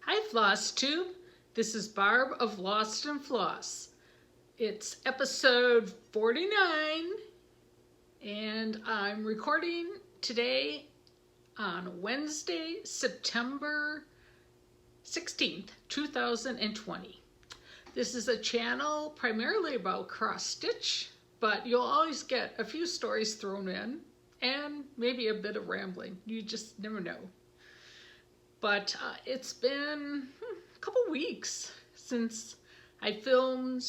Hi FlossTube, this is Barb of Lost and Floss. It's episode 49 and I'm recording today on Wednesday, September 16th, 2020. This is a channel primarily about cross stitch, but you'll always get a few stories thrown in and maybe a bit of rambling. You just never know. But it's been a couple weeks since I filmed,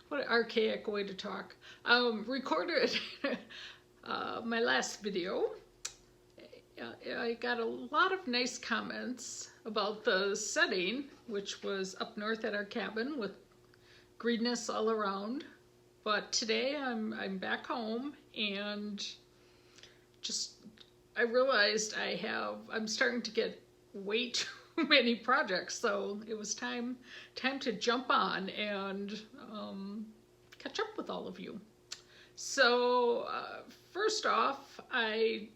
what an archaic way to talk, recorded my last video. I got a lot of nice comments about the setting, which was up north at our cabin with greenness all around. But today I'm back home and I realized I'm starting to get way too many projects, so it was time to jump on and catch up with all of you. So first off, I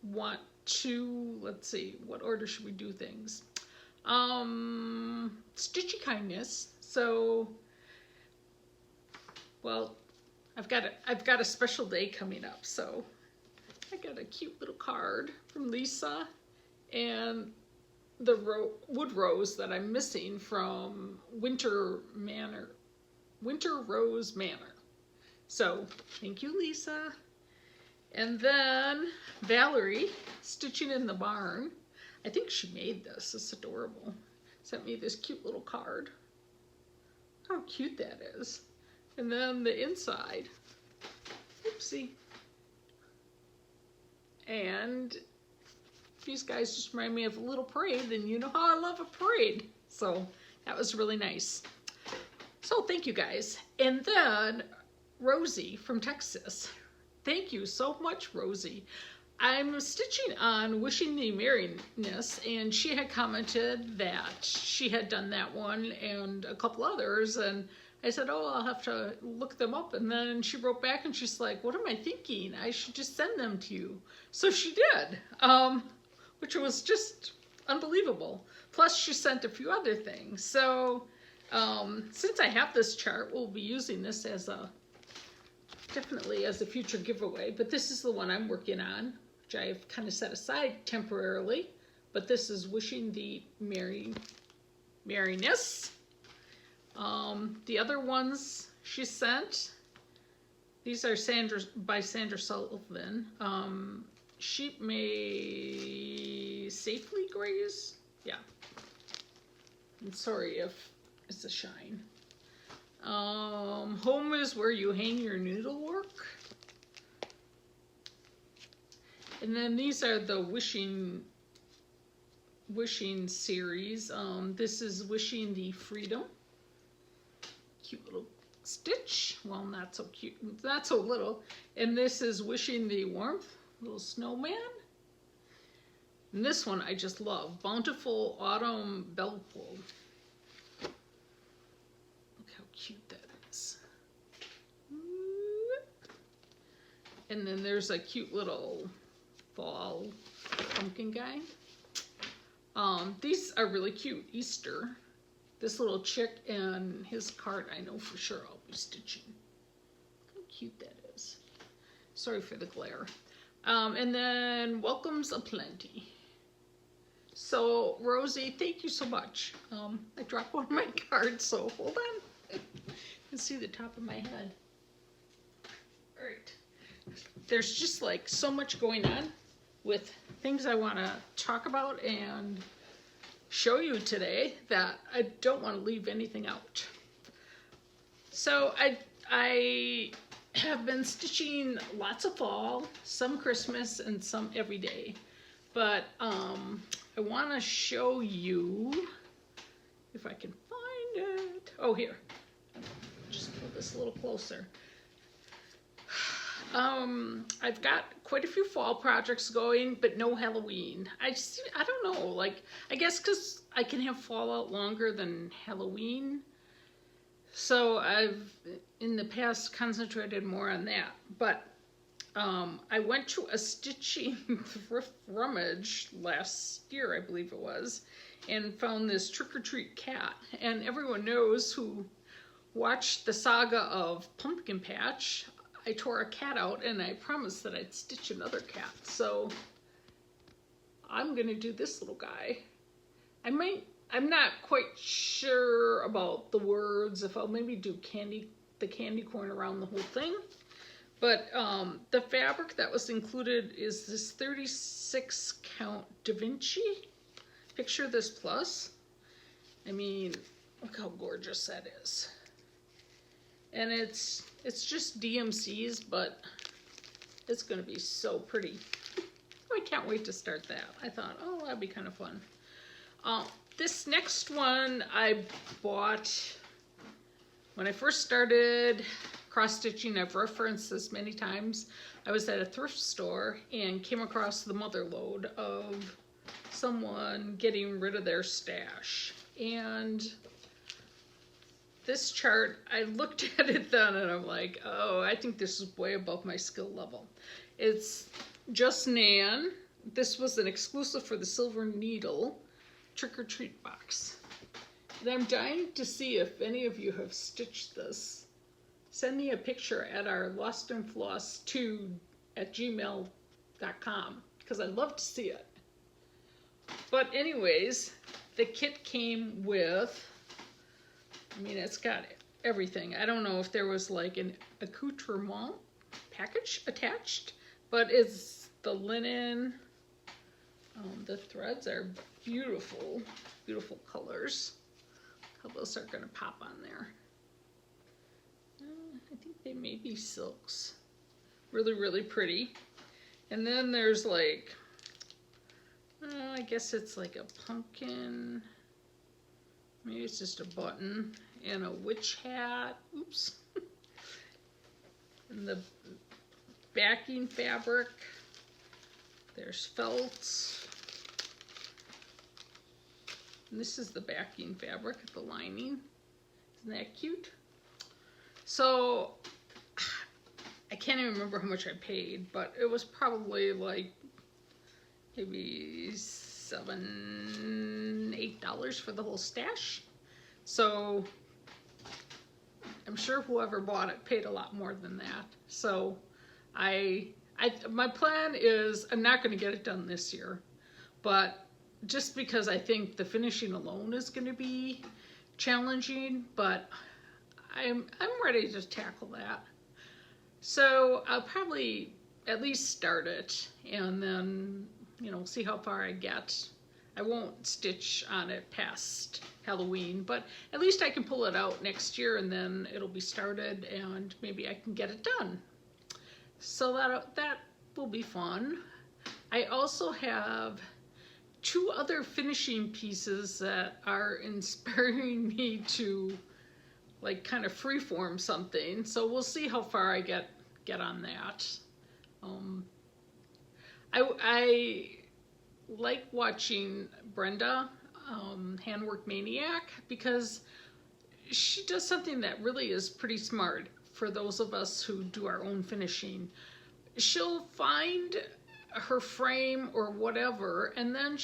want to, let's see, what order should we do things? Stitchy Kindness. So, well, I've got a special day coming up, so I got a cute little card from Lisa and the wood rose that I'm missing from Winter Rose Manor. So thank you, Lisa. And then Valerie, Stitching in the Barn. I think she made this. It's adorable. Sent me this cute little card. How cute that is. And then the inside. Oopsie. And these guys just remind me of a little parade, and you know how I love a parade. So that was really nice. So thank you guys. And then Rosie from Texas. Thank you so much, Rosie. I'm stitching on Wishing Thee Merriness, and she had commented that she had done that one and a couple others, and I said, oh, I'll have to look them up. And then she wrote back and she's like, what am I thinking? I should just send them to you. So she did, which was just unbelievable. Plus she sent a few other things. So since I have this chart, we'll be using this as definitely as a future giveaway. But this is the one I'm working on, which I've kind of set aside temporarily. But this is Wishing Thee Merriness. The other ones she sent, these are by Sandra Sullivan. Sheep may safely graze. Yeah. I'm sorry if it's a shine. Home is where you hang your needlework. And then these are the wishing series. This is Wishing Thee Freedom. Cute little stitch. Well, not so cute, not so little. And this is Wishing Thee Warmth, little snowman. And this one I just love, Bountiful Autumn Bellfold. Look how cute that is. And then there's a cute little fall pumpkin guy. These are really cute. Easter. This little chick and his card, I know for sure I'll be stitching. How cute that is. Sorry for the glare. And then Welcome's Aplenty. So Rosie, thank you so much. I dropped one of my cards, so hold on. You can see the top of my head. All right. There's just like so much going on with things I want to talk about and show you today that I don't want to leave anything out. So I have been stitching lots of fall, some Christmas, and some every day. But I want to show you, if I can find it. Oh, here. Just pull this a little closer. I've got quite a few fall projects going, but no Halloween. I don't know, like, I guess because I can have fall out longer than Halloween. So I've, in the past, concentrated more on that. But I went to a stitching thrift rummage last year, I believe it was, and found this Trick or Treat cat. And everyone knows who watched the saga of Pumpkin Patch, I tore a cat out and I promised that I'd stitch another cat. So I'm gonna do this little guy. I'm not quite sure about the words, if I'll maybe do the candy corn around the whole thing. But the fabric that was included is this 36 count Da Vinci. Picture this plus. I mean, look how gorgeous that is. And it's just DMCs, but it's gonna be so pretty. I can't wait to start that. I thought, oh, that'd be kind of fun. This next one I bought when I first started cross-stitching. I've referenced this many times. I was at a thrift store and came across the mother lode of someone getting rid of their stash. And this chart, I looked at it then and I'm like, oh, I think this is way above my skill level. It's just Nan. This was an exclusive for the Silver Needle Trick or Treat box. And I'm dying to see if any of you have stitched this. Send me a picture at our lostandfloss2@gmail.com because I'd love to see it. But anyways, the kit came with, I mean, it's got everything. I don't know if there was like an accoutrement package attached, but it's the linen. The threads are beautiful, beautiful colors. How those are going to pop on there. I think they may be silks. Really, really pretty. And then there's like, I guess it's like a pumpkin. Maybe it's just a button and a witch hat. Oops. And the backing fabric. There's felt. And this is the backing fabric, the lining. Isn't that cute? So, I can't even remember how much I paid, but it was probably like maybe $7, $8 for the whole stash. So, I'm sure whoever bought it paid a lot more than that. So, my plan is I'm not going to get it done this year, but just because I think the finishing alone is going to be challenging, but I'm ready to tackle that. So I'll probably at least start it and then, you know, see how far I get. I won't stitch on it past Halloween, but at least I can pull it out next year and then it'll be started and maybe I can get it done. So that will be fun. I also have 2 other finishing pieces that are inspiring me to like kind of freeform something. So we'll see how far I get on that. I like watching Brenda Handworkmaniac because she does something that really is pretty smart for those of us who do our own finishing. She'll find her frame or whatever, and then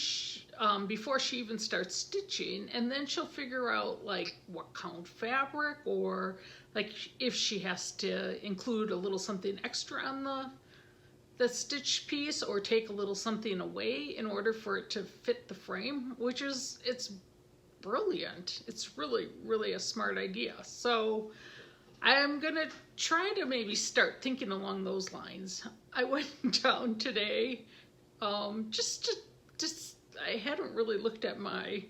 before she even starts stitching, and then she'll figure out like what count fabric, or like if she has to include a little something extra on the stitch piece or take a little something away in order for it to fit the frame, which is, it's brilliant. It's really, really a smart idea. So I'm gonna try to maybe start thinking along those lines. I went down today, I hadn't really looked at my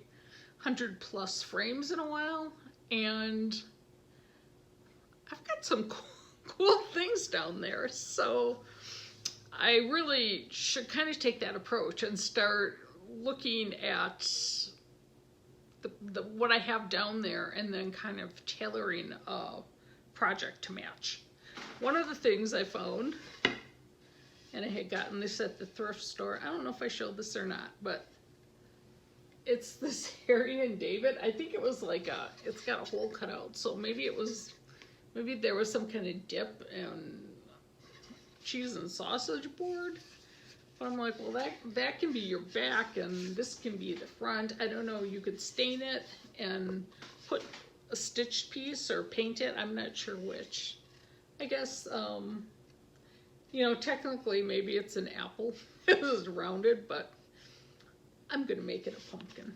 100+ frames in a while, and I've got some cool things down there. So I really should kind of take that approach and start looking at what I have down there and then kind of tailoring a project to match. One of the things I found, and I had gotten this at the thrift store, I don't know if I showed this or not, but it's this Harry and David. I think it was like it's got a hole cut out, so maybe there was some kind of dip, and cheese and sausage board. But I'm like, well, that can be your back and this can be the front. I don't know, you could stain it and put a stitched piece or paint it. I'm not sure which. I guess, you know, technically maybe it's an apple. It was rounded, but I'm gonna make it a pumpkin.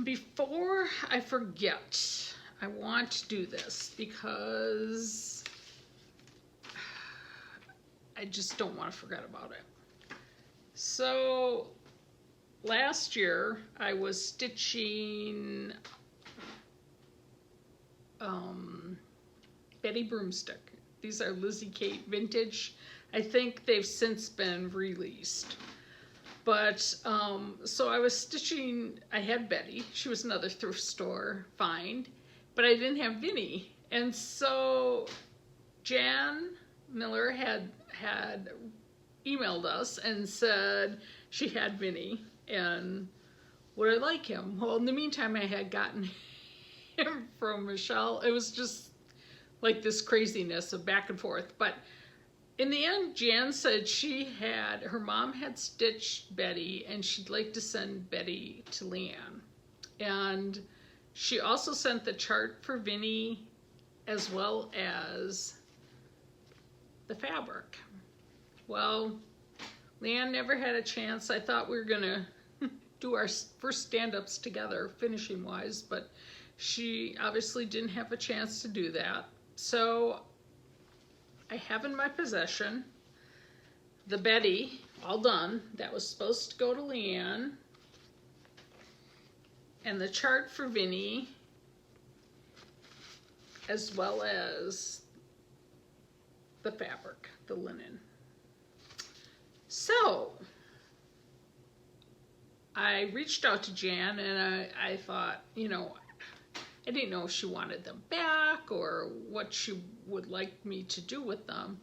Before I forget, I want to do this because I just don't want to forget about it. So last year I was stitching Betty Broomstick. These are Lizzie Kate vintage. I think they've since been released. But so I was stitching, I had Betty, she was another thrift store find, but I didn't have Vinny. And so Jan Miller had emailed us and said she had Vinny and would I like him? Well, in the meantime, I had gotten him from Michelle. It was just like this craziness of back and forth. But in the end, Jan said her mom had stitched Betty and she'd like to send Betty to Leanne. And she also sent the chart for Vinny as well as the fabric. Well, Leanne never had a chance. I thought we were gonna do our first stand-ups together, finishing wise, but she obviously didn't have a chance to do that. So I have in my possession the Betty, all done, that was supposed to go to Leanne, and the chart for Vinny, as well as the fabric, the linen. So I reached out to Jan and I thought, you know, I didn't know if she wanted them back or what she would like me to do with them.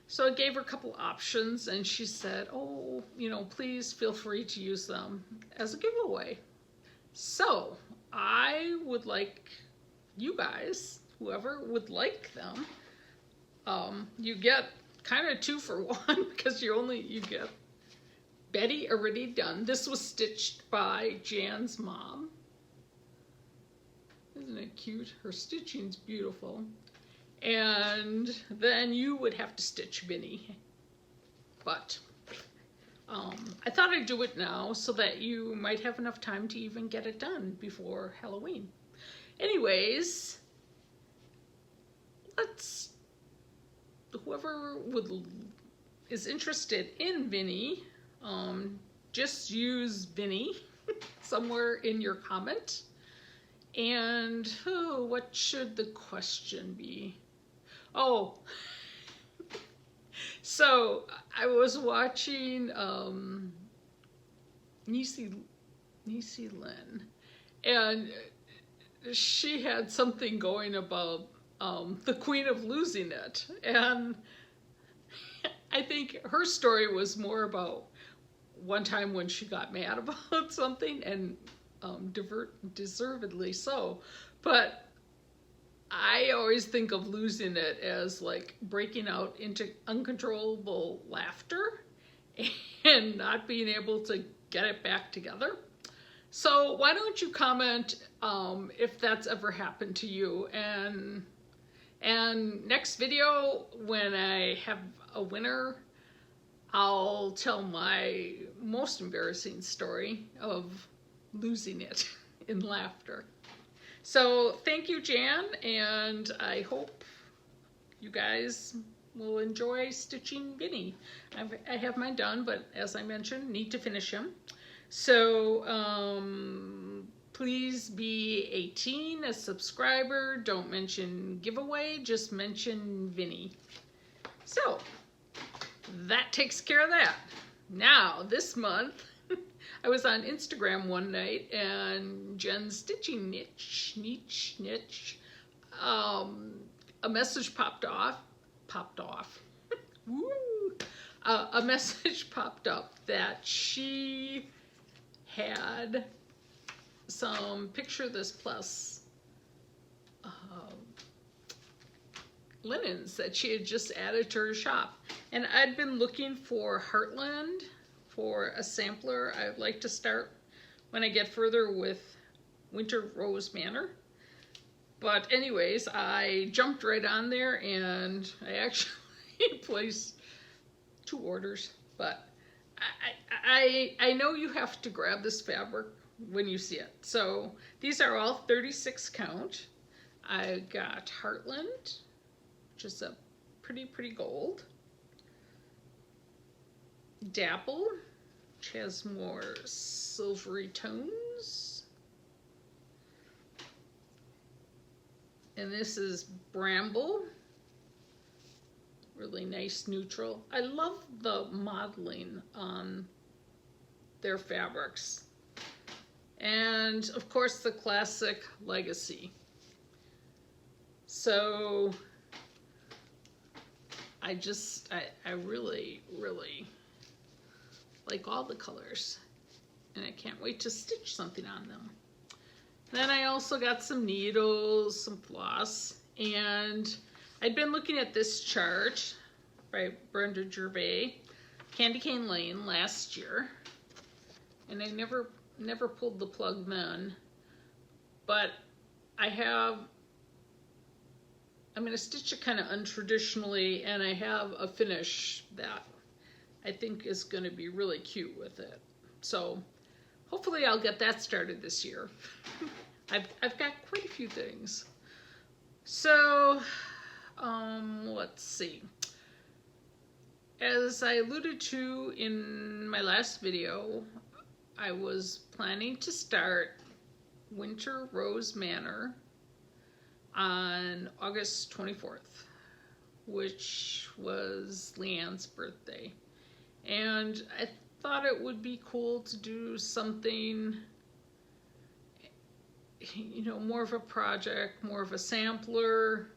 So I gave her a couple options and she said, oh, you know, please feel free to use them as a giveaway. So I would like you guys, whoever would like them, you get kind of 2 for 1 because you get Betty already done. This was stitched by Jan's mom. Isn't it cute? Her stitching's beautiful. And then you would have to stitch Vinny. But I thought I'd do it now so that you might have enough time to even get it done before Halloween. Anyways, whoever is interested in Vinny, just use Vinny somewhere in your comment. And what should the question be? Oh, so I was watching Niecy Lynn, and she had something going about the Queen of Losing It, and I think her story was more about one time when she got mad about something, and deservedly so, but I always think of losing it as like breaking out into uncontrollable laughter and not being able to get it back together. So why don't you comment if that's ever happened to you, and next video when I have a winner, I'll tell my most embarrassing story of losing it in laughter. So thank you, Jan, and I hope you guys will enjoy stitching Vinny. I have mine done, but as I mentioned, need to finish him. So please be 18, a subscriber. Don't mention giveaway, just mention Vinny. So that takes care of that. Now this month, I was on Instagram one night and Jen's stitching niche, a message popped off. Woo! A message popped up that she had some Picture This Plus linens that she had just added to her shop. And I'd been looking for Heartland for a sampler. I'd like to start when I get further with Winter Rose Manor. But anyways, I jumped right on there and I actually placed 2 orders. But I know you have to grab this fabric when you see it. So these are all 36 count. I got Heartland, which is a pretty gold. Dapple, which has more silvery tones. And this is Bramble, really nice neutral. I love the modeling on their fabrics. And of course the classic Legacy. So I really like all the colors, and I can't wait to stitch something on them. Then I also got some needles, some floss, and I'd been looking at this chart by Brenda Gervais, Candy Cane Lane, last year, and I never pulled the plug then, but I'm going to stitch it kind of untraditionally, and I have a finish that I think is going to be really cute with it. So hopefully I'll get that started this year. I've got quite a few things. So let's see. As I alluded to in my last video, I was planning to start Winter Rose Manor on August 24th, which was Leanne's birthday. And I thought it would be cool to do something, you know, more of a project, more of a sampler.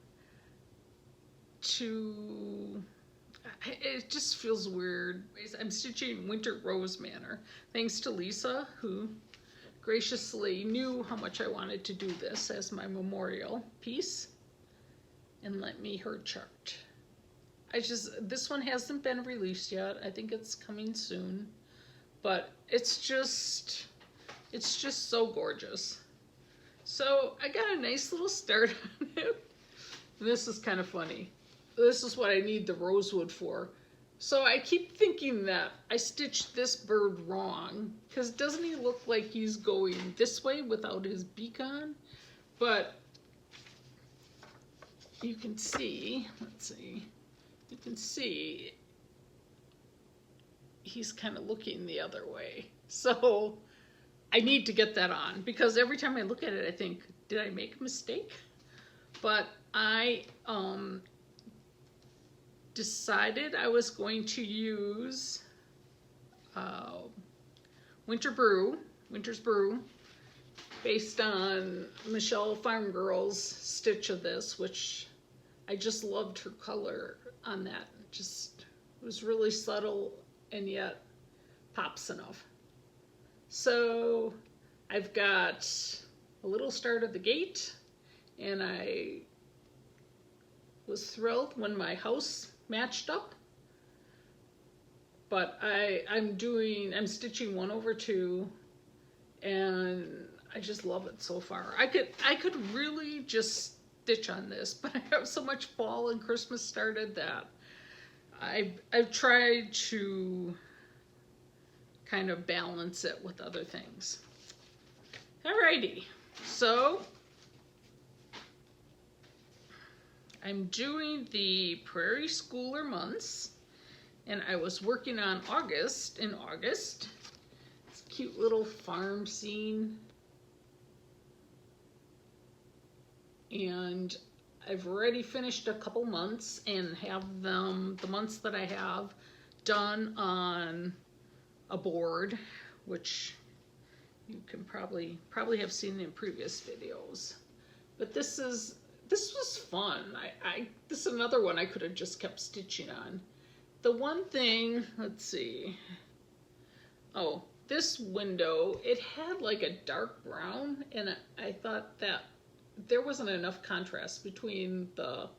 It just feels weird. I'm stitching Winter Rose Manor, thanks to Lisa, who graciously knew how much I wanted to do this as my memorial piece and lent me her chart. This one hasn't been released yet. I think it's coming soon, but it's just so gorgeous. So I got a nice little start on it. And this is kind of funny. This is what I need the rosewood for. So I keep thinking that I stitched this bird wrong, because doesn't he look like he's going this way without his beak on? But you can see, let's see, you can see he's kind of looking the other way. So I need to get that on, because every time I look at it, I think, did I make a mistake? But I decided I was going to use Winter's Brew, based on Michelle Farm Girl's stitch of this, which I just loved her color on that. It was really subtle and yet pops enough. So I've got a little start at the gate, and I was thrilled when my house matched up. But I'm stitching 1/2, and I just love it so far. I could really just stitch on this, but I have so much fall and Christmas started that I've tried to kind of balance it with other things. Alrighty, so I'm doing the Prairie Schooler months, and I was working on August. In August, it's a cute little farm scene, and I've already finished a couple months and have them, the months that I have, done on a board, which you can probably have seen in previous videos. But this was fun. This is another one I could have just kept stitching on. The one thing, let's see. Oh, this window, it had like a dark brown, and I thought that there wasn't enough contrast between the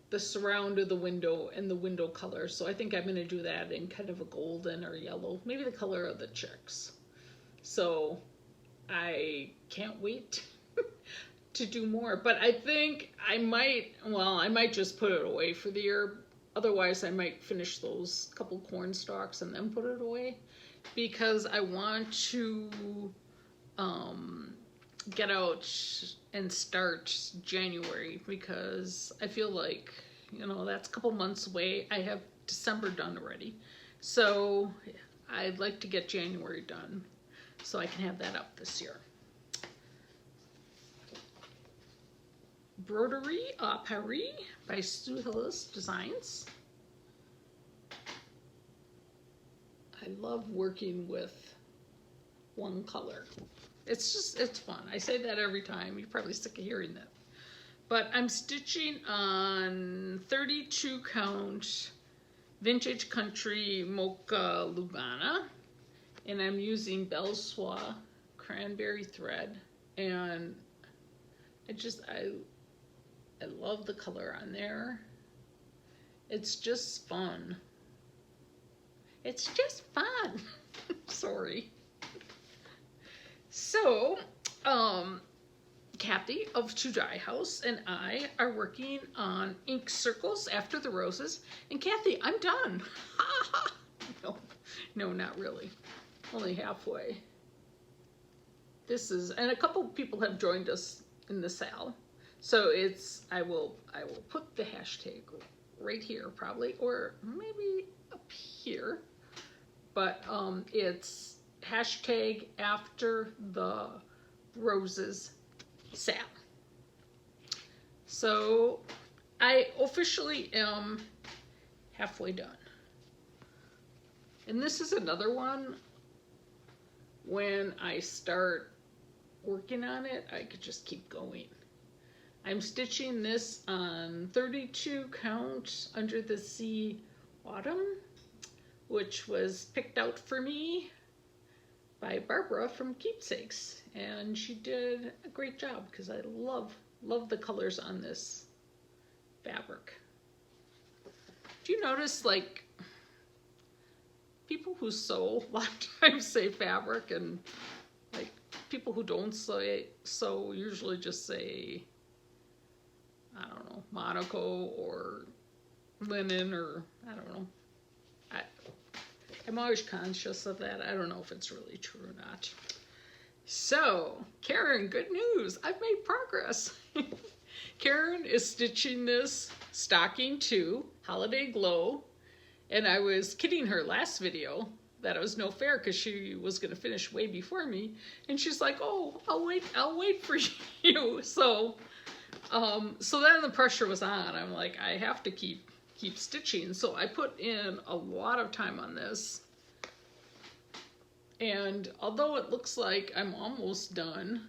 the surround of the window and the window color. So I think I'm going to do that in kind of a golden or yellow, maybe the color of the chicks. So I can't wait to do more. But I think I might just put it away for the year. Otherwise, I might finish those couple corn stalks and then put it away, because I want to get out and start January, because I feel like, you know, that's a couple months away. I have December done already. So I'd like to get January done so I can have that up this year. Broderie Paris by Sue Hillis Designs. I love working with one color. It's fun. I say that every time. You're probably sick of hearing that. But I'm stitching on 32 count Vintage Country Mocha Lugana, and I'm using Belle Soie cranberry thread, and I love the color on there. It's just fun. It's just fun. Sorry. So, Kathy of To Dye House and I are working on ink circles after the roses. And Kathy, I'm done. No, not really. Only halfway. And a couple people have joined us in the SAL. So I will put the hashtag right here probably, or maybe up here. But it's hashtag after the roses SAL. So I officially am halfway done. And this is another one, when I start working on it, I could just keep going. I'm stitching this on 32 count Under the Sea Autumn, which was picked out for me by Barbara from Keepsakes, and she did a great job, because I love the colors on this fabric. Do you notice, like, people who sew a lot of times say fabric, and like people who don't sew usually just say, I don't know, Monaco or linen, or I don't know. I'm always conscious of that. I don't know if it's really true or not. So, Karen, good news. I've made progress. Karen is stitching this stocking 2, Holiday Glow. And I was kidding her last video that it was no fair, because she was going to finish way before me. And she's like, oh, I'll wait for you. So then the pressure was on. I'm like, I have to keep stitching. So I put in a lot of time on this. And although it looks like I'm almost done,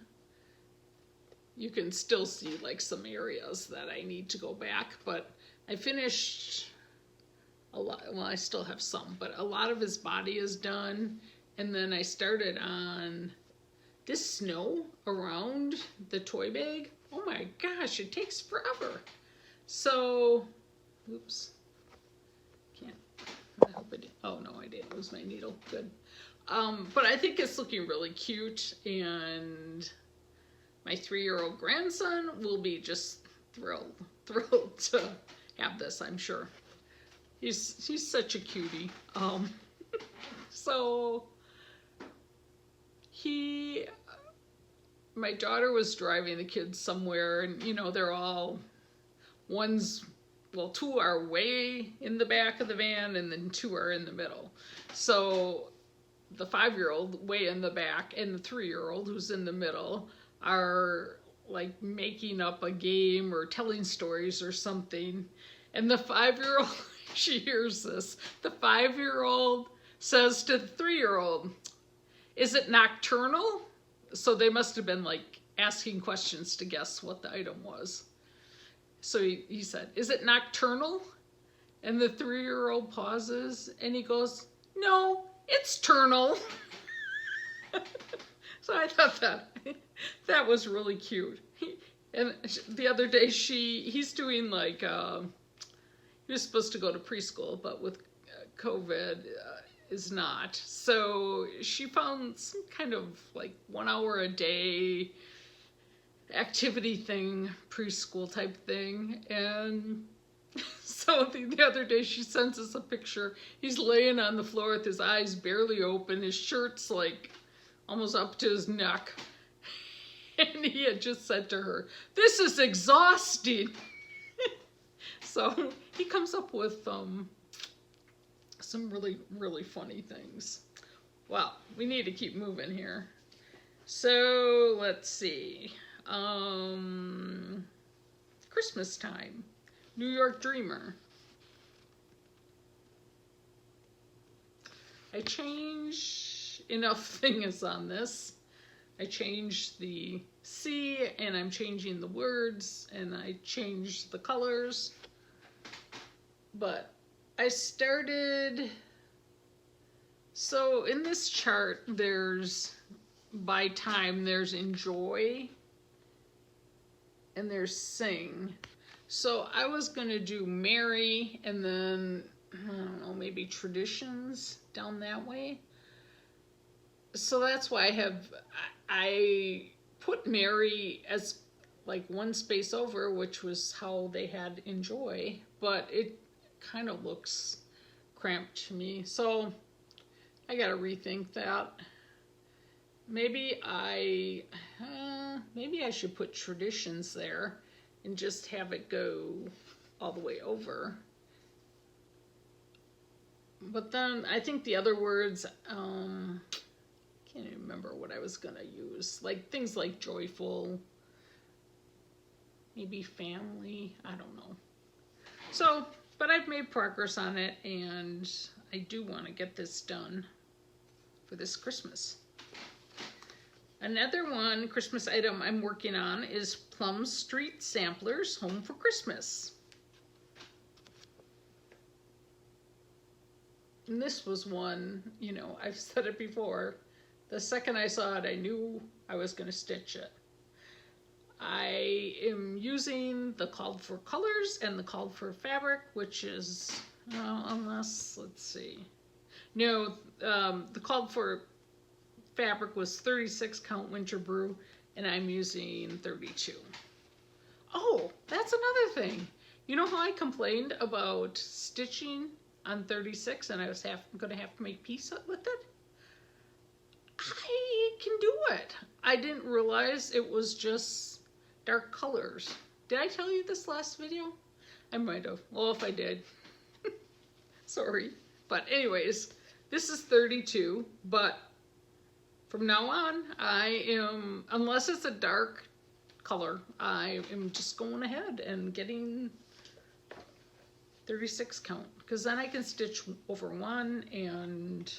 you can still see like some areas that I need to go back. But I finished a lot. Well, I still have some, but a lot of his body is done. And then I started on this snow around the toy bag. Oh my gosh, it takes forever. So, oops. Can't. I hope I didn't. Oh no, I didn't lose my needle. Good. But I think it's looking really cute, and my 3-year-old grandson will be just thrilled to have this, I'm sure. He's such a cutie. So my daughter was driving the kids somewhere, and you know, they're all, two are way in the back of the van, and then 2 are in the middle. So the 5-year-old way in the back and the 3-year-old who's in the middle are like making up a game or telling stories or something. And the 5-year-old, she hears this. The 5-year-old says to the 3-year-old, "Is it nocturnal?" So they must have been like asking questions to guess what the item was. So he said, "Is it nocturnal?" And the 3-year-old pauses and he goes, "No, it's turnal." So I thought that was really cute. And the other day he's doing like He was supposed to go to preschool, but with COVID is not. So she found some kind of like 1 hour a day activity thing, preschool type thing. And so the other day she sends us a picture. He's laying on the floor with his eyes barely open. His shirt's like almost up to his neck. And he had just said to her, "This is exhausting." So he comes up with some really, really funny things. Well, we need to keep moving here. So let's see. Christmas time. New York Dreamer. I changed enough things on this. I changed the C, and I'm changing the words, and I changed the colors. But I started, so in this chart, there's, by time, there's enjoy, and there's sing. So I was going to do merry, and then, I don't know, maybe traditions down that way. So that's why I put merry as like one space over, which was how they had enjoy, but it kind of looks cramped to me. So I got to rethink that. Maybe I should put traditions there and just have it go all the way over. But then I think the other words, can't even remember what I was gonna use. Like things like joyful, maybe family, I don't know. So, but I've made progress on it, and I do want to get this done for this Christmas. Another one, Christmas item I'm working on is Plum Street Samplers Home for Christmas. And this was one, you know, I've said it before. The second I saw it, I knew I was going to stitch it. I am using the called for colors and the called for fabric, which is, unless, let's see. No, the called for fabric was 36 count winter brew, and I'm using 32. Oh, that's another thing. You know how I complained about stitching on 36 and I was going to have to make peace with it? I can do it. I didn't realize it was just dark colors. Did I tell you this last video? I might have. Well, if I did, sorry. But anyways, this is 32, but from now on, I am, unless it's a dark color, I am just going ahead and getting 36 count, because then I can stitch over one, and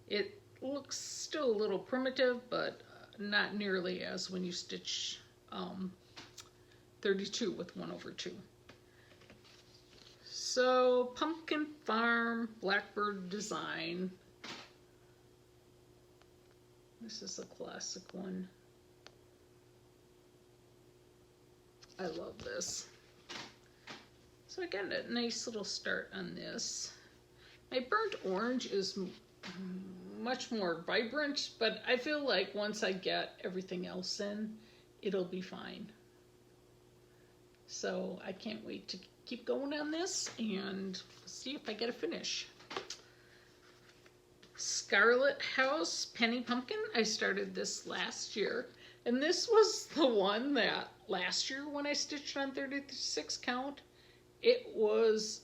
it looks still a little primitive, but not nearly as when you stitch 32 with 1/2. So Pumpkin Farm Blackbird design. This is a classic one. I love this. So I got a nice little start on this. My burnt orange is much more vibrant, but I feel like once I get everything else in, it'll be fine. So I can't wait to keep going on this and see if I get a finish. Scarlet House Penny Pumpkin. I started this last year, and this was the one that last year when I stitched on 36 count, it was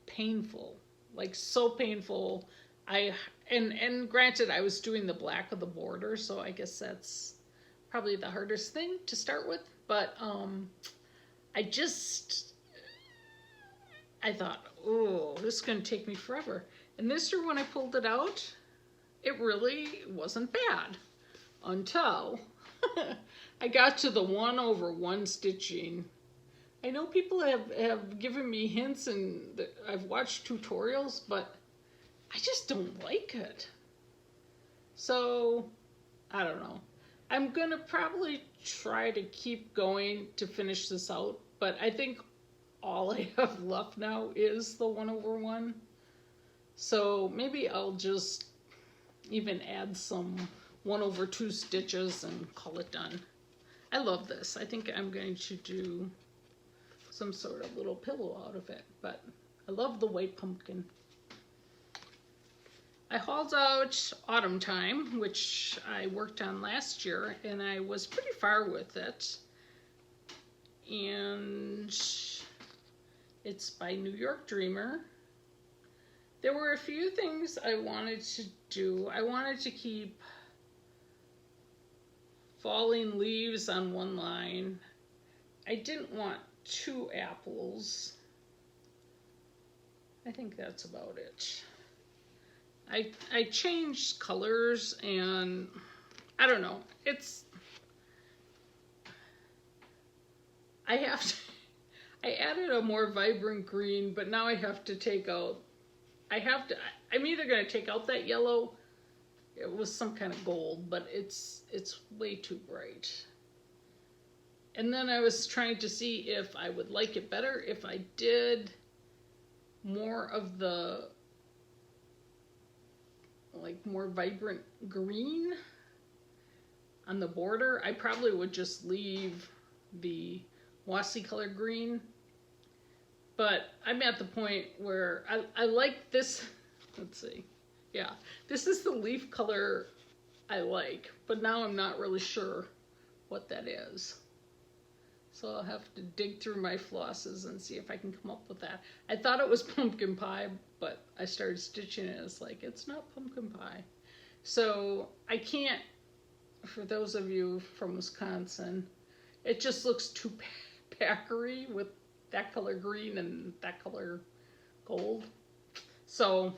painful, like so painful. And granted, I was doing the black of the border, so I guess that's probably the hardest thing to start with. But I thought, oh, this is going to take me forever. And this year when I pulled it out, it really wasn't bad until I got to the 1/1 stitching. I know people have given me hints and I've watched tutorials, but I just don't like it. So, I don't know. I'm going to probably try to keep going to finish this out, but I think all I have left now is the 1/1. So maybe I'll just even add some 1/2 stitches and call it done. I love this. I think I'm going to do some sort of little pillow out of it, but I love the white pumpkin. I hauled out Autumn Time, which I worked on last year, and I was pretty far with it. And it's by New York Dreamer. There were a few things I wanted to do. I wanted to keep falling leaves on one line. I didn't want 2 apples. I think that's about it. I changed colors, and I don't know. I added a more vibrant green, but now I have to take out, I'm either going to take out that yellow. It was some kind of gold, but it's way too bright. And then I was trying to see if I would like it better if I did more of the more vibrant green on the border. I probably would just leave the washi color green, but I'm at the point where I like this. Let's see. Yeah, this is the leaf color I like, but now I'm not really sure what that is. So I'll have to dig through my flosses and see if I can come up with that. I thought it was pumpkin pie, but I started stitching it and it's like, it's not pumpkin pie. So I can't, for those of you from Wisconsin, it just looks too packery with that color green and that color gold. So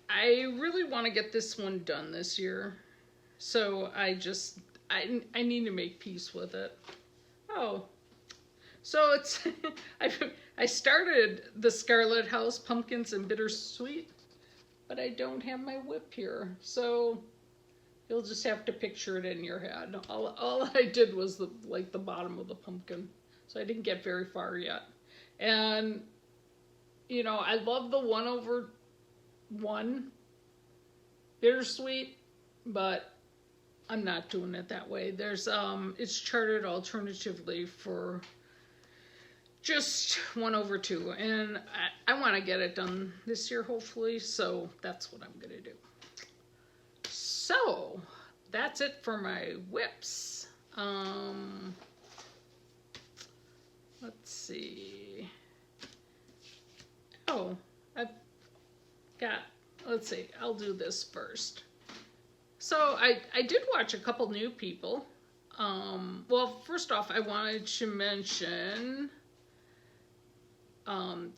I really want to get this one done this year. So I need to make peace with it. Oh, so it's, I started the Scarlet House Pumpkins and Bittersweet, but I don't have my whip here. So you'll just have to picture it in your head. All I did was the bottom of the pumpkin. So I didn't get very far yet. And, you know, I love the 1/1 Bittersweet, but I'm not doing it that way. There's, it's charted alternatively for just 1/2. And I want to get it done this year, hopefully. So that's what I'm going to do. So that's it for my whips. Let's see. Oh, I've got, let's see, I'll do this first. So I did watch a couple new people. Well, first off, I wanted to mention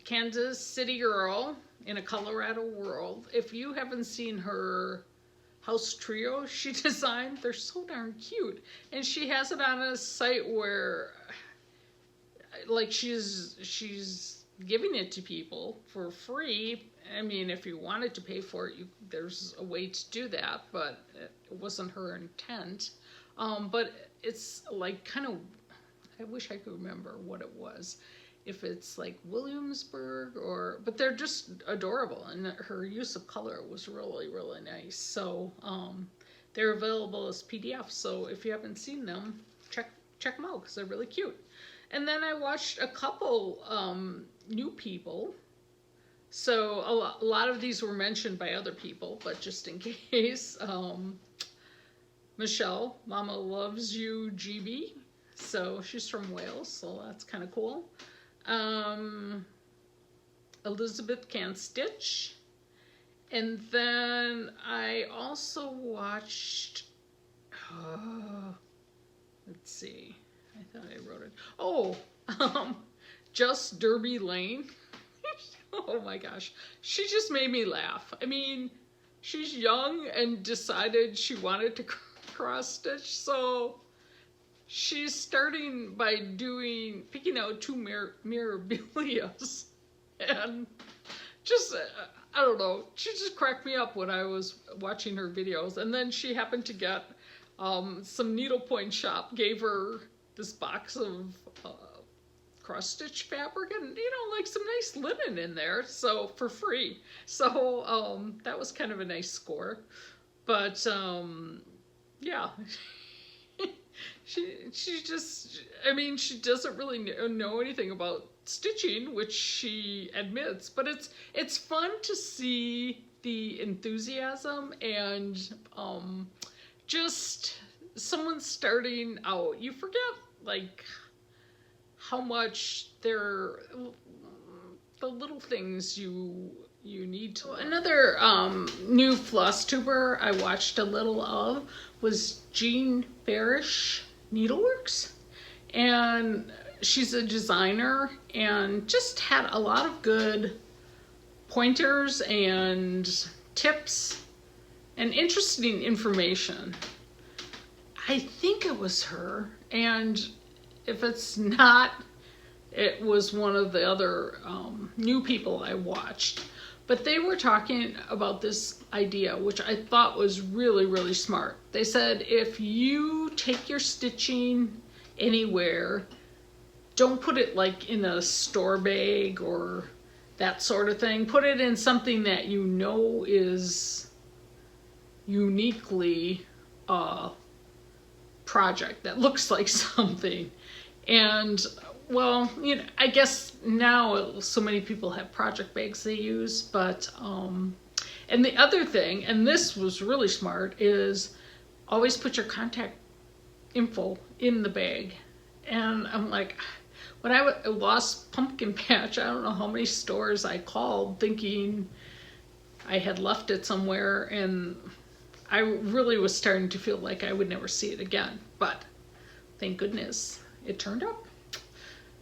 Kansas City Girl in a Colorado World. If you haven't seen her house trio she designed, they're so darn cute. And she has it on a site where, like, she's giving it to people for free. I mean, if you wanted to pay for it, there's a way to do that, but it wasn't her intent. But it's like kind of, I wish I could remember what it was. If it's like Williamsburg but they're just adorable, and her use of color was really, really nice. So they're available as PDFs. So if you haven't seen them, check them out because they're really cute. And then I watched a couple new people. So a lot of these were mentioned by other people, but just in case, Michelle, Mama Loves You GB. So she's from Wales, so that's kind of cool. Elizabeth Can Stitch. And then I also watched, let's see, I thought I wrote it. Oh, Just Derby Lane. Oh my gosh, she just made me laugh. I mean, she's young and decided she wanted to cross stitch, so she's starting by picking out 2 mirabilias, and just, I don't know, she just cracked me up when I was watching her videos. And then she happened to get, some needlepoint shop gave her this box of cross stitch fabric and, you know, like some nice linen in there, so for free. So that was kind of a nice score. But yeah. She just, I mean, she doesn't really know anything about stitching, which she admits, but it's fun to see the enthusiasm and just someone starting out. You forget like how much the little things you need to learn. Another new FlossTuber I watched a little of was Ferris Needleworks, and she's a designer and just had a lot of good pointers and tips and interesting information. I think it was her, and if it's not, it was one of the other new people I watched. But they were talking about this idea, which I thought was really, really smart. They said, if you take your stitching anywhere, don't put it like in a store bag or that sort of thing. Put it in something that you know is uniquely project, that looks like something. And well, you know, I guess now so many people have project bags they use, but and the other thing, and this was really smart, is always put your contact info in the bag. And I'm like, when I lost Pumpkin Patch, I don't know how many stores I called thinking I had left it somewhere, and I really was starting to feel like I would never see it again. But thank goodness it turned up.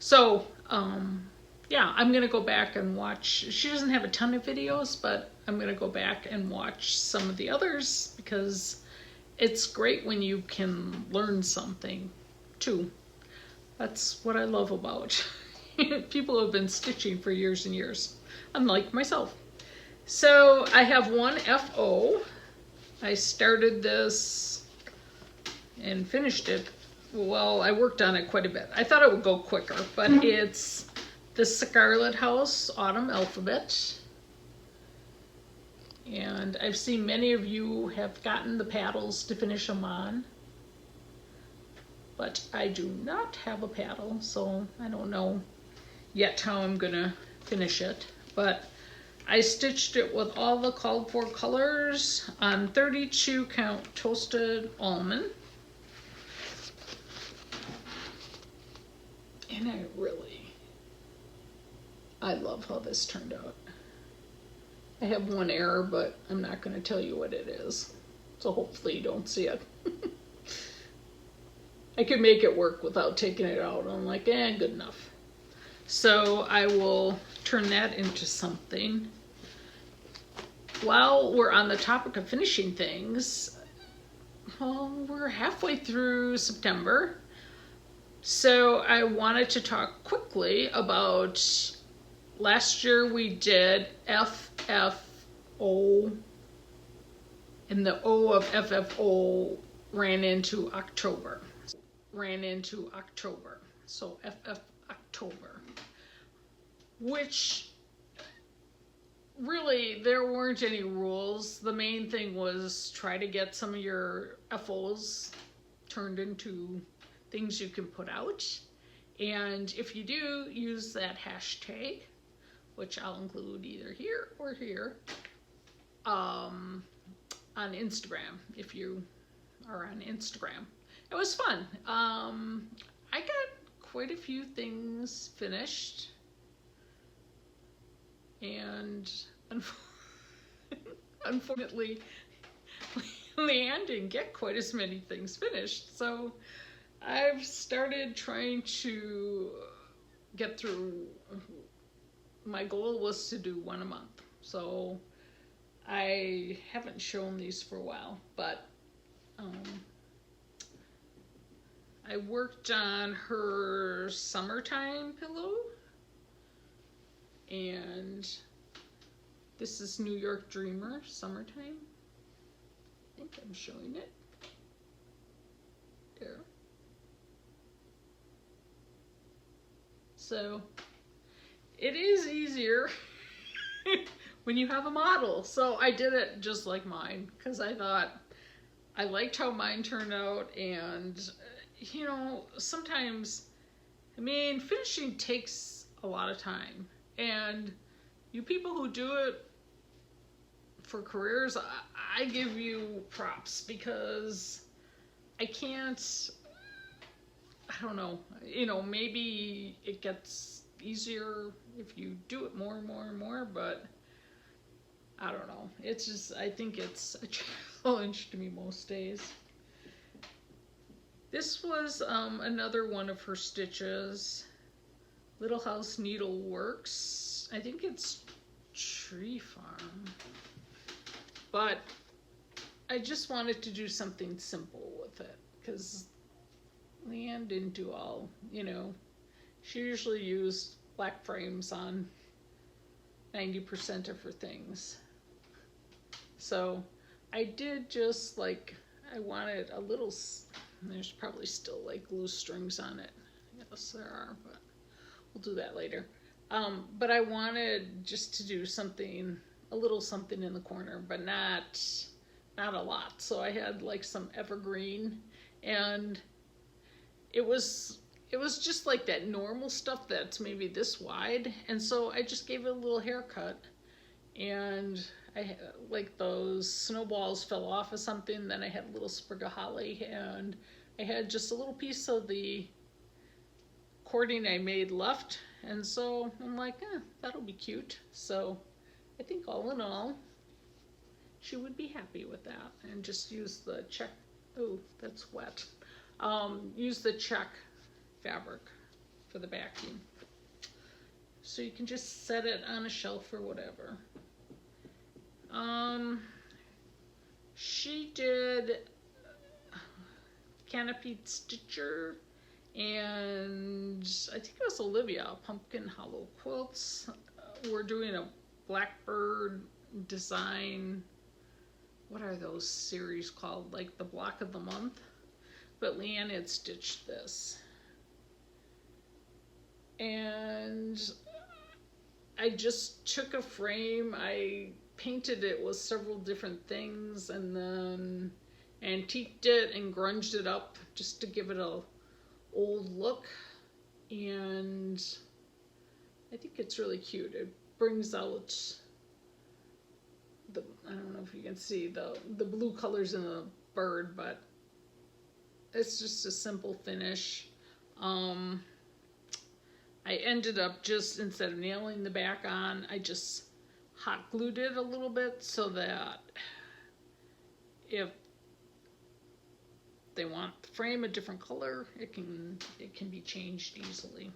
So, yeah, I'm going to go back and watch. She doesn't have a ton of videos, but I'm going to go back and watch some of the others because it's great when you can learn something too. That's what I love about people who have been stitching for years and years, unlike myself. So I have one FO. I started this and finished it. Well, I worked on it quite a bit. I thought it would go quicker, but it's the Scarlet House Autumn Alphabet. And I've seen many of you have gotten the paddles to finish them on. But I do not have a paddle, so I don't know yet how I'm gonna finish it. But I stitched it with all the called for colors on 32 count toasted almond. And I love how this turned out. I have one error, but I'm not going to tell you what it is. So hopefully you don't see it. I could make it work without taking it out. I'm like, good enough. So I will turn that into something. While we're on the topic of finishing things, well, we're halfway through September. So I wanted to talk quickly about last year we did FFO, and the O of FFO ran into October. So FF October, which really there weren't any rules. The main thing was try to get some of your FOs turned into things you can put out, and if you do, use that hashtag, which I'll include either here or here, on Instagram if you are on Instagram. It was fun. I got quite a few things finished, and unfortunately Leanne didn't get quite as many things finished, so I've started trying to get through. My goal was to do one a month, so I haven't shown these for a while, but I worked on her summertime pillow, and this is New York Dreamer summertime. I think I'm showing it there. So it is easier when you have a model. So I did it just like mine because I thought I liked how mine turned out, and you know, sometimes, I mean, finishing takes a lot of time, and you people who do it for careers, I give you props, because I can't, I don't know, you know, maybe it gets easier if you do it more and more and more, but I don't know. It's just, I think it's a challenge to me most days. This was another one of her stitches. Little House Needleworks. I think it's Tree Farm. But I just wanted to do something simple with it, because Leanne didn't do all, you know, she usually used black frames on 90% of her things. So I did just like, I wanted a little, there's probably still like glue strings on it. Yes, there are, but we'll do that later. But I wanted just to do something, a little something in the corner, but not a lot. So I had like some evergreen, and it was just like that normal stuff that's maybe this wide, and so I just gave it a little haircut, and I had like those snowballs fell off of something, then I had a little sprig of holly, and I had just a little piece of the cording I made left, and so I'm like, that'll be cute. So I think all in all, she would be happy with that, and just use the check, oh, that's wet. Use the check fabric for the backing. So you can just set it on a shelf or whatever. She did Canopied Stitcher, and I think it was Olivia, Pumpkin Hollow Quilts. We're doing a Blackbird design. What are those series called? Like the Block of the Month. But Leanne had stitched this. And I just took a frame, I painted it with several different things, and then antiqued it and grunged it up just to give it a old look. And I think it's really cute. It brings out the, I don't know if you can see the blue colors in the bird, but it's just a simple finish. I ended up just, instead of nailing the back on, I just hot glued it a little bit so that if they want the frame a different color, it can be changed easily.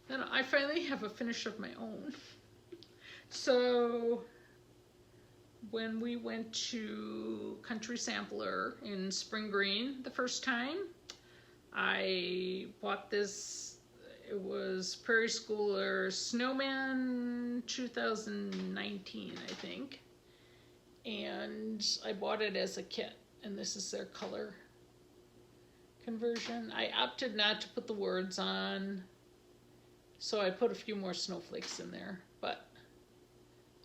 Then I finally have a finish of my own. So when we went to Country Sampler in Spring Green the first time, I bought this. It was Prairie Schooler Snowman 2019, I think. And I bought it as a kit, and this is their color conversion. I opted not to put the words on, so I put a few more snowflakes in there, but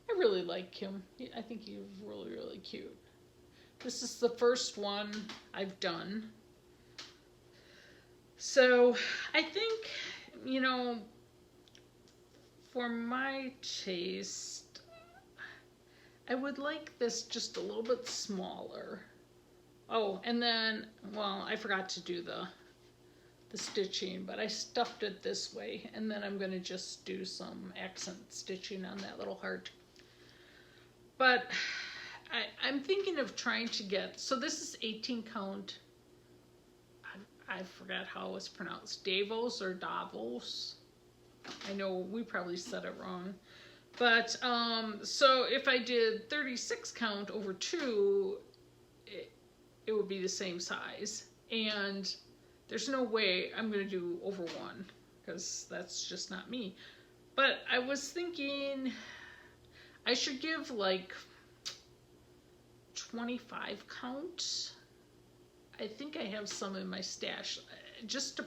I really like him. I think he's really, really cute. This is the first one I've done. So I think, you know, for my taste, I would like this just a little bit smaller. Oh, and then, well, I forgot to do the stitching, but I stuffed it this way, and then I'm going to just do some accent stitching on that little heart. But I'm thinking of trying to get, so this is 18 count, I forgot how it's pronounced, Davos or Davos. I know we probably said it wrong. But, so if I did 36 count over 2, it would be the same size. And there's no way I'm going to do over 1, because that's just not me. But I was thinking I should give like 25 count. I think I have some in my stash, just to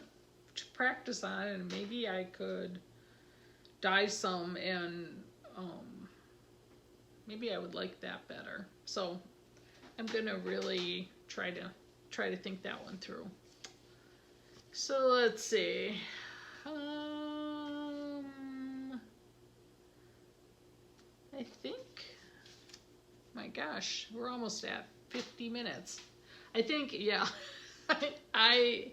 to practice on, and maybe I could dye some, and maybe I would like that better. So I'm gonna really try to think that one through. So let's see. I think, my gosh, we're almost at 50 minutes. I think, yeah, I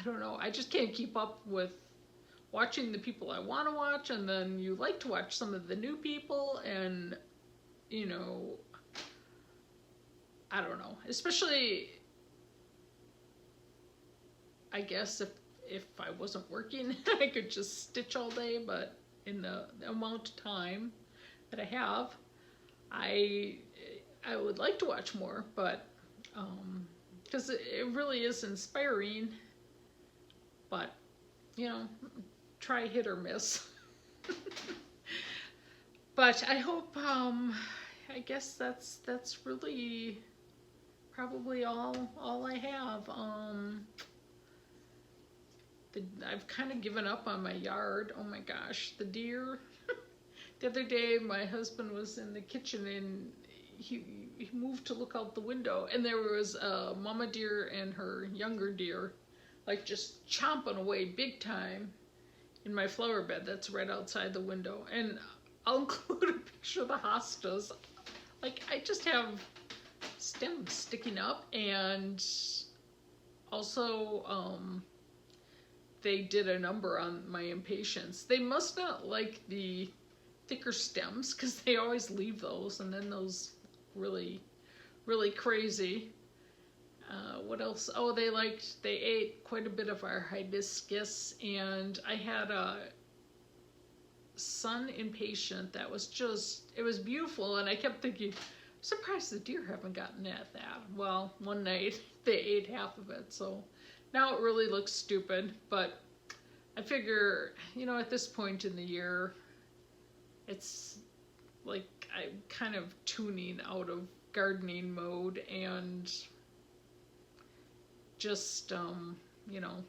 don't know. I just can't keep up with watching the people I want to watch, and then you like to watch some of the new people, and, you know, I don't know. Especially, I guess if I wasn't working, I could just stitch all day, but in the amount of time that I have, I would like to watch more, but because it really is inspiring, but you know, try hit or miss. But I hope, I guess that's really probably all I have. I've kind of given up on my yard. Oh my gosh, the deer. The other day, my husband was in the kitchen, and he moved to look out the window, and there was a mama deer and her younger deer, like just chomping away big time in my flower bed that's right outside the window. And I'll include a picture of the hostas. Like, I just have stems sticking up, and also they did a number on my impatiens. They must not like the thicker stems, because they always leave those, and then those really crazy. What else? Oh, they ate quite a bit of our hibiscus, and I had a sun impatient that was just, it was beautiful, and I kept thinking, I'm surprised the deer haven't gotten at that. Well, one night they ate half of it, so now it really looks stupid, but I figure, you know, at this point in the year, it's like I'm kind of tuning out of gardening mode, and just, you know,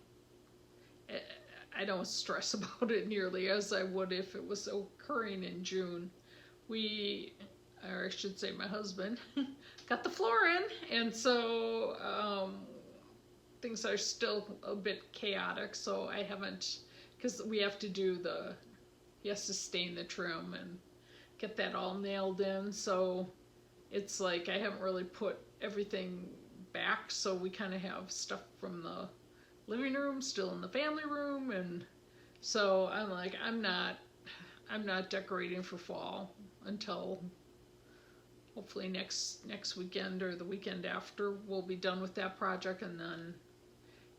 I don't stress about it nearly as I would if it was occurring in June. We, or I should say my husband, got the floor in, and so things are still a bit chaotic, so I haven't, because we have to do he has to stain the trim and get that all nailed in, so it's like I haven't really put everything back, so we kind of have stuff from the living room still in the family room, and so I'm like, I'm not decorating for fall until hopefully next weekend or the weekend after. We'll be done with that project, and then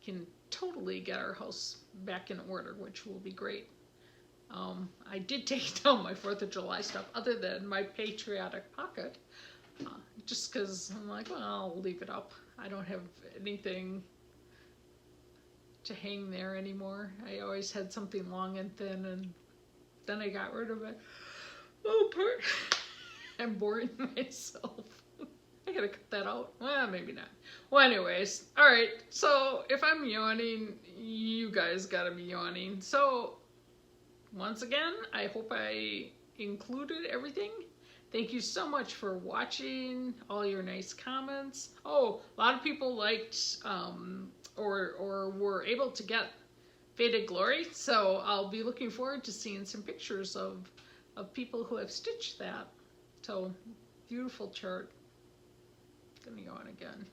can totally get our house back in order, which will be great. I did take down my 4th of July stuff, other than my patriotic pocket, just because I'm like, well, I'll leave it up. I don't have anything to hang there anymore. I always had something long and thin, and then I got rid of it. Oh, I'm boring myself. I gotta cut that out. Well, maybe not. Well, anyways, alright, so if I'm yawning, you guys gotta be yawning. So, once again, I hope I included everything. Thank you so much for watching, all your nice comments. Oh, a lot of people liked, or were able to get Faded Glory, so I'll be looking forward to seeing some pictures of people who have stitched that. So, beautiful chart. Gonna yawn again.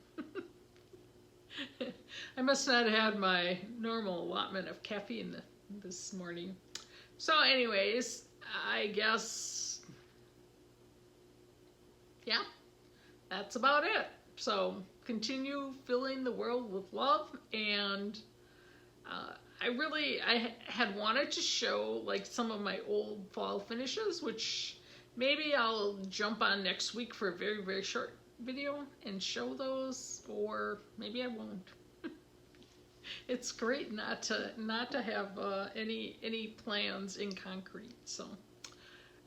I must not have had my normal allotment of caffeine this morning. So anyways, I guess, yeah, that's about it. So continue filling the world with love, and I had wanted to show like some of my old fall finishes, which maybe I'll jump on next week for a very, very short video and show those, or maybe I won't. It's great not to have any plans in concrete. So,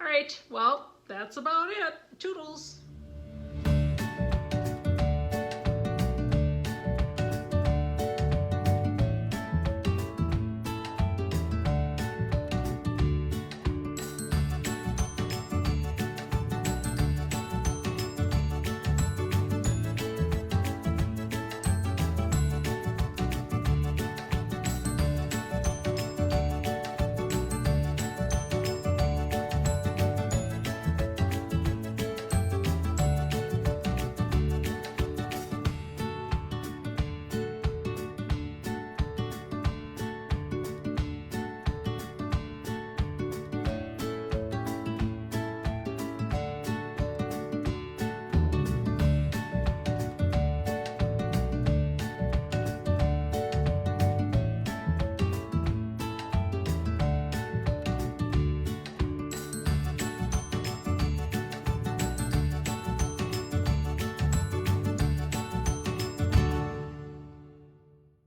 all right, well, that's about it. Toodles.